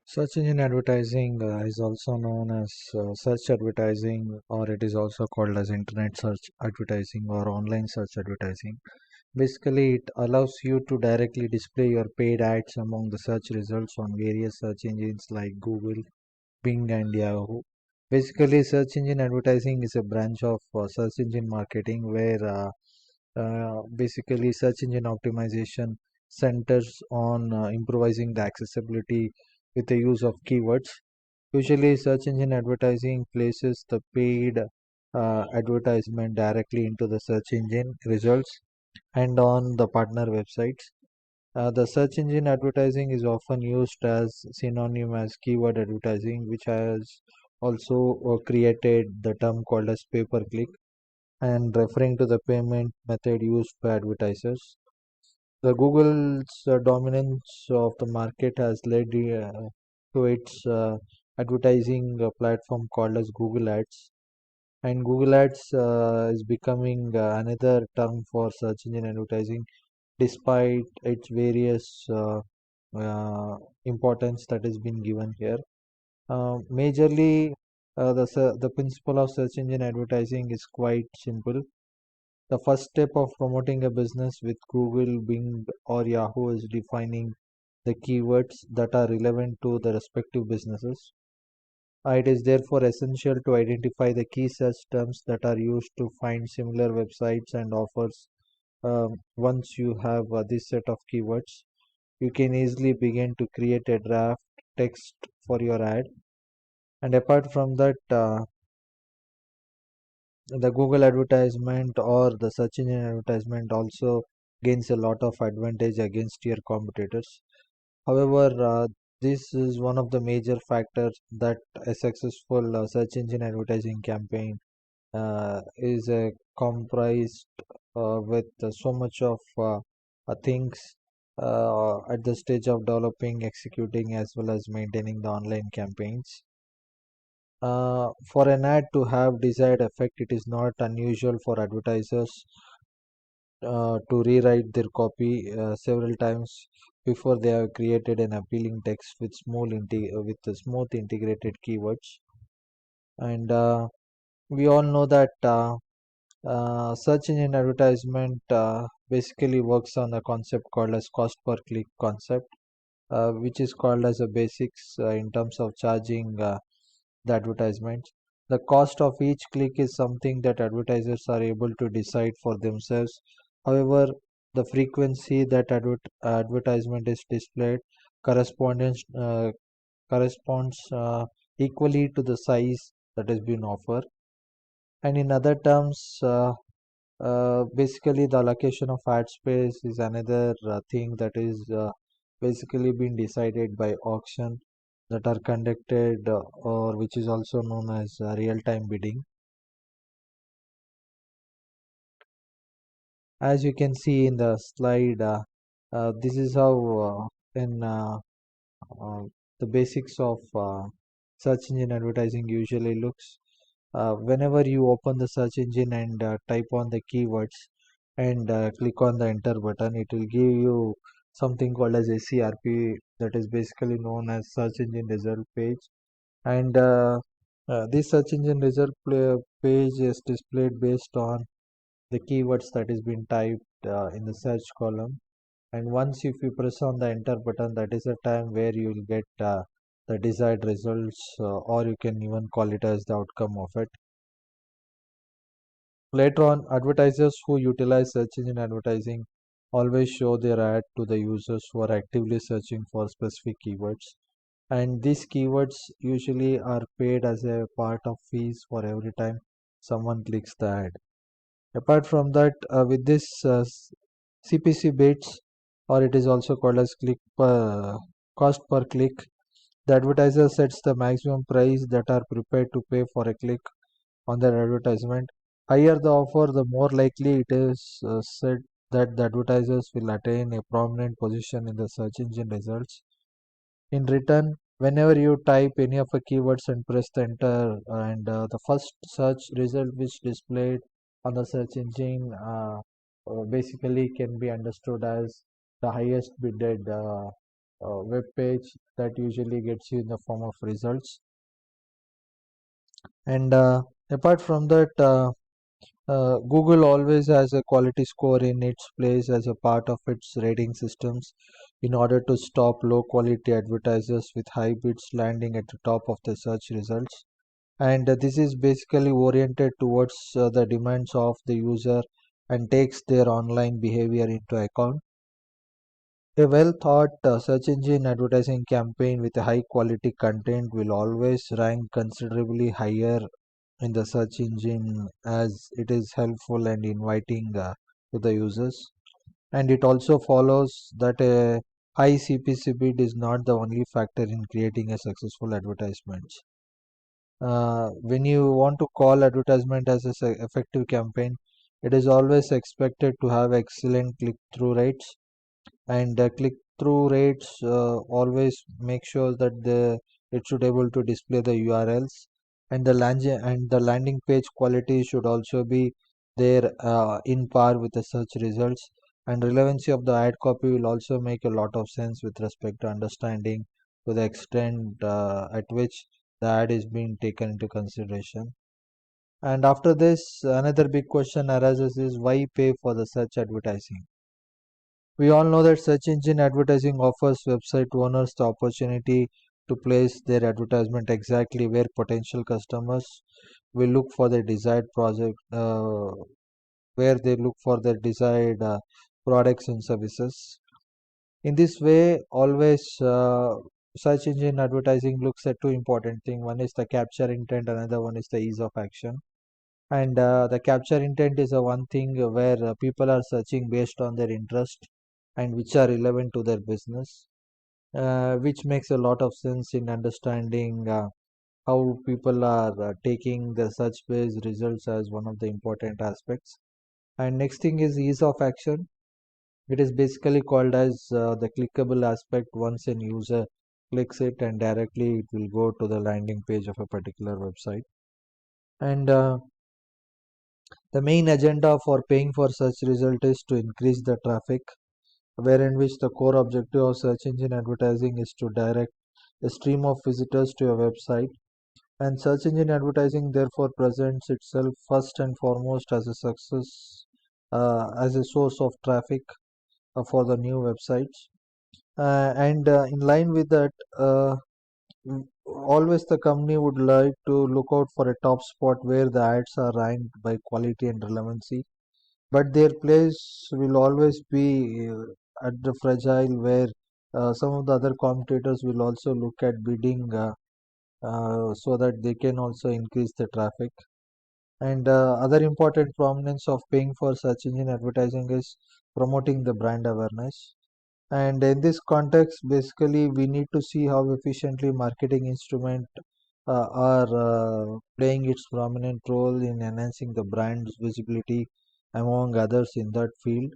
Search engine advertising is also known as search advertising, or it is also called as internet search advertising or online search advertising. Basically, it allows you to directly display your paid ads among the search results on various search engines like Google, Bing, and Yahoo. Basically, search engine advertising is a branch of search engine marketing where basically search engine optimization centers on improvising the accessibility with the use of keywords. Usually, search engine advertising places the paid advertisement directly into the search engine results and on the partner websites. The search engine advertising is often used as synonym as keyword advertising, which has also created the term called as pay per click and referring to the payment method used by advertisers. The Google's dominance of the market has led to its advertising platform called as Google Ads. And Google Ads is becoming another term for search engine advertising, despite its various importance that has been given here. Majorly, the principle of search engine advertising is quite simple. The first step of promoting a business with Google, Bing, or Yahoo is defining the keywords that are relevant to the respective businesses. It is therefore essential to identify the key search terms that are used to find similar websites and offers. Once you have this set of keywords, you can easily begin to create a draft text for your ad. And apart from that, the Google advertisement or the search engine advertisement also gains a lot of advantage against your competitors. However, this is one of the major factors that a successful search engine advertising campaign is comprised with so much of things at the stage of developing, executing, as well as maintaining the online campaigns. For an ad to have desired effect, it is not unusual for advertisers to rewrite their copy several times before they have created an appealing text with with the smooth integrated keywords. And we all know that search engine advertisement basically works on a concept called as cost per click concept, which is called as a basics in terms of charging the advertisements. The cost of each click is something that advertisers are able to decide for themselves. However, the frequency that advertisement is displayed corresponds corresponds equally to the size that has been offered. And in other terms, basically the allocation of ad space is another thing that is basically been decided by auction that are conducted or which is also known as real-time bidding. As you can see in the slide, this is how in uh, the basics of search engine advertising usually looks. Whenever you open the search engine and type on the keywords and click on the enter button, it will give you something called as SERP, that is basically known as search engine result page. And this search engine result page is displayed based on the keywords that is being typed in the search column. And once if you press on the enter button, that is the time where you will get the desired results, or you can even call it as the outcome of it. Later on, advertisers who utilize search engine advertising always show their ad to the users who are actively searching for specific keywords. And these keywords usually are paid as a part of fees for every time someone clicks the ad. Apart from that, with this CPC bids, or it is also called as cost per click, the advertiser sets the maximum price that are prepared to pay for a click on their advertisement. Higher the offer, the more likely it is said that the advertisers will attain a prominent position in the search engine results. In return, whenever you type any of the keywords and press the enter, and the first search result which displayed on the search engine basically can be understood as the highest bidded web page that usually gets you in the form of results. And apart from that, Google always has a quality score in its place as a part of its rating systems in order to stop low quality advertisers with high bids landing at the top of the search results. And this is basically oriented towards the demands of the user and takes their online behavior into account. A well thought search engine advertising campaign with a high quality content will always rank considerably higher in the search engine as it is helpful and inviting to the users. And it also follows that a high CPC bid is not the only factor in creating a successful advertisement. When you want to call advertisement as an effective campaign, it is always expected to have excellent click-through rates, and the click-through rates always make sure that it should able to display the URLs, and the landing page quality should also be there in par with the search results. And relevancy of the ad copy will also make a lot of sense with respect to understanding to the extent at which the ad is being taken into consideration. And after this, another big question arises is why pay for the search advertising? We all know that search engine advertising offers website owners the opportunity to place their advertisement exactly where potential customers will look for their desired project, where they look for their desired products and services. In this way, always search engine advertising looks at two important things. One is the capture intent, another one is the ease of action. And the capture intent is a one thing where people are searching based on their interest and which are relevant to their business, which makes a lot of sense in understanding how people are taking the search based results as one of the important aspects. And next thing is ease of action. It is basically called as the clickable aspect. Once an user clicks it and directly it will go to the landing page of a particular website. And the main agenda for paying for search result is to increase the traffic, wherein which the core objective of search engine advertising is to direct a stream of visitors to your website. And search engine advertising therefore presents itself first and foremost as a success, as a source of traffic for the new websites. And in line with that, always the company would like to look out for a top spot where the ads are ranked by quality and relevancy, but their place will always be at the fragile where some of the other competitors will also look at bidding so that they can also increase the traffic. And other important prominence of paying for search engine advertising is promoting the brand awareness. And in this context, basically, we need to see how efficiently marketing instrument are playing its prominent role in enhancing the brand's visibility among others in that field.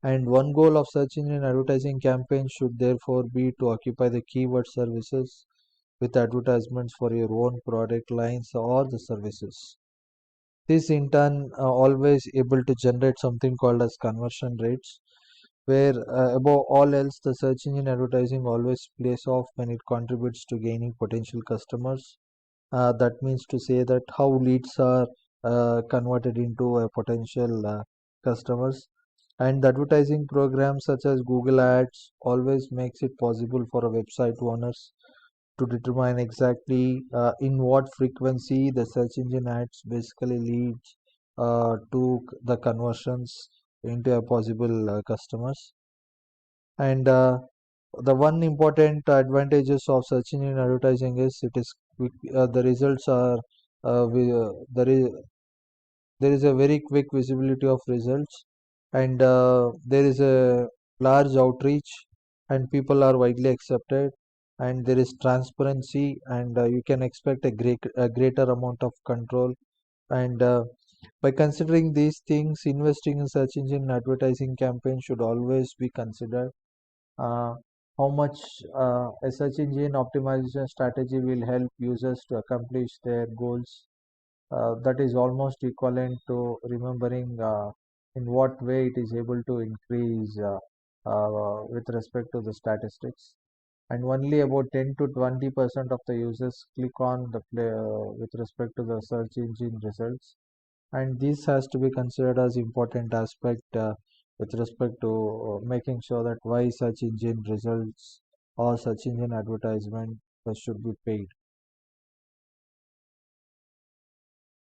And one goal of search engine advertising campaigns should therefore be to occupy the keyword services with advertisements for your own product lines or the services. This in turn always able to generate something called as conversion rates, where above all else the search engine advertising always plays off when it contributes to gaining potential customers. That means to say that how leads are converted into a potential customers, and the advertising programs such as Google Ads always makes it possible for a website owners to determine exactly in what frequency the search engine ads basically leads to the conversions into a possible customers. And the one important advantages of search engine advertising is it is quick, the results are there is a very quick visibility of results, and there is a large outreach, and people are widely accepted, and there is transparency, and you can expect a greater amount of control. And by considering these things, investing in search engine advertising campaign should always be considered. uh, how much a search engine optimization strategy will help users to accomplish their goals, that is almost equivalent to remembering in what way it is able to increase with respect to the statistics. and only about 10 to 20% of the users click on the play with respect to the search engine results, and this has to be considered as important aspect with respect to making sure that why search engine results or search engine advertisement should be paid.